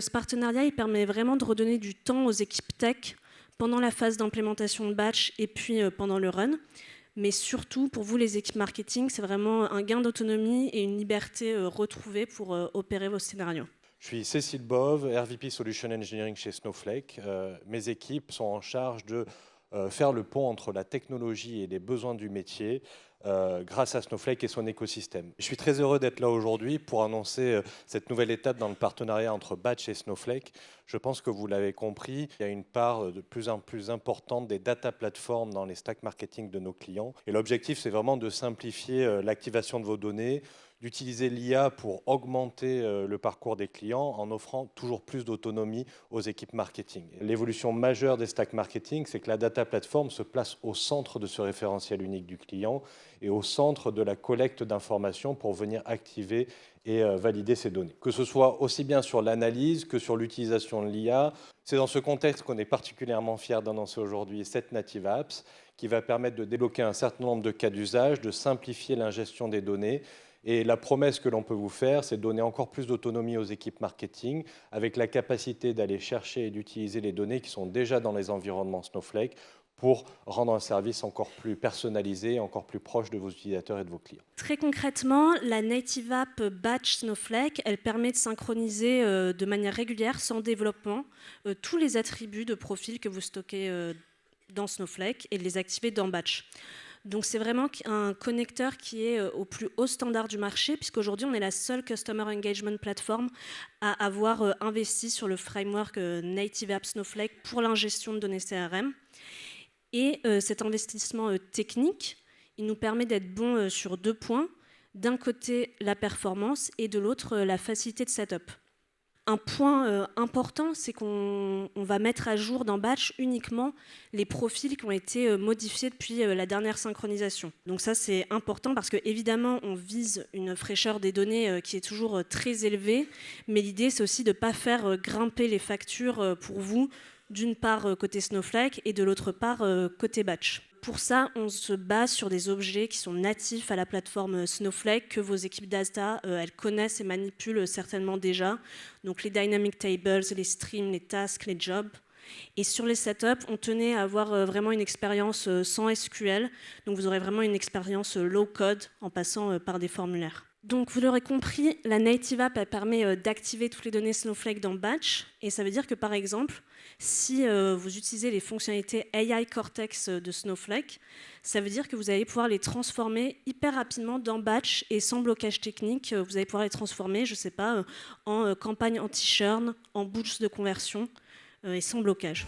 Ce partenariat, il permet vraiment de redonner du temps aux équipes tech pendant la phase d'implémentation de batch et puis pendant le run. Mais surtout, pour vous, les équipes marketing, c'est vraiment un gain d'autonomie et une liberté retrouvée pour opérer vos scénarios. Je suis Cécile Bove, RVP Solution Engineering chez Snowflake. Mes équipes sont en charge de faire le pont entre la technologie et les besoins du métier grâce à Snowflake et son écosystème. Je suis très heureux d'être là aujourd'hui pour annoncer cette nouvelle étape dans le partenariat entre Batch et Snowflake. Je pense que vous l'avez compris, il y a une part de plus en plus importante des data platforms dans les stacks marketing de nos clients. Et l'objectif, c'est vraiment de simplifier l'activation de vos données, d'utiliser l'IA pour augmenter le parcours des clients en offrant toujours plus d'autonomie aux équipes marketing. L'évolution majeure des stacks marketing, c'est que la data platform se place au centre de ce référentiel unique du client et au centre de la collecte d'informations pour venir activer et valider ces données. Que ce soit aussi bien sur l'analyse que sur l'utilisation de l'IA. C'est dans ce contexte qu'on est particulièrement fiers d'annoncer aujourd'hui cette Native Apps qui va permettre de débloquer un certain nombre de cas d'usage, de simplifier l'ingestion des données. Et la promesse que l'on peut vous faire, c'est de donner encore plus d'autonomie aux équipes marketing avec la capacité d'aller chercher et d'utiliser les données qui sont déjà dans les environnements Snowflake pour rendre un service encore plus personnalisé, encore plus proche de vos utilisateurs et de vos clients. Très concrètement, la Native App Batch Snowflake, elle permet de synchroniser de manière régulière, sans développement, tous les attributs de profil que vous stockez dans Snowflake et de les activer dans Batch. Donc c'est vraiment un connecteur qui est au plus haut standard du marché, puisqu'aujourd'hui on est la seule Customer Engagement Platform à avoir investi sur le framework Native App Snowflake pour l'ingestion de données CRM. Et cet investissement technique, il nous permet d'être bon sur deux points. D'un côté, la performance et de l'autre, la facilité de setup. Un point important, c'est qu'on va mettre à jour dans Batch uniquement les profils qui ont été modifiés depuis la dernière synchronisation. Donc ça, c'est important parce qu'évidemment, on vise une fraîcheur des données qui est toujours très élevée, mais l'idée, c'est aussi de ne pas faire grimper les factures pour vous, d'une part côté Snowflake et de l'autre part côté Batch. Pour ça, on se base sur des objets qui sont natifs à la plateforme Snowflake, que vos équipes data, elles connaissent et manipulent certainement déjà. Donc les dynamic tables, les streams, les tasks, les jobs. Et sur les setups, on tenait à avoir vraiment une expérience sans SQL. Donc vous aurez vraiment une expérience low code en passant par des formulaires. Donc vous l'aurez compris, la Native App elle permet d'activer toutes les données Snowflake dans Batch. Et ça veut dire que par exemple, si vous utilisez les fonctionnalités AI Cortex de Snowflake, ça veut dire que vous allez pouvoir les transformer hyper rapidement dans Batch et sans blocage technique. Vous allez pouvoir les transformer, je ne sais pas, en campagne anti-churn, en boost de conversion et sans blocage.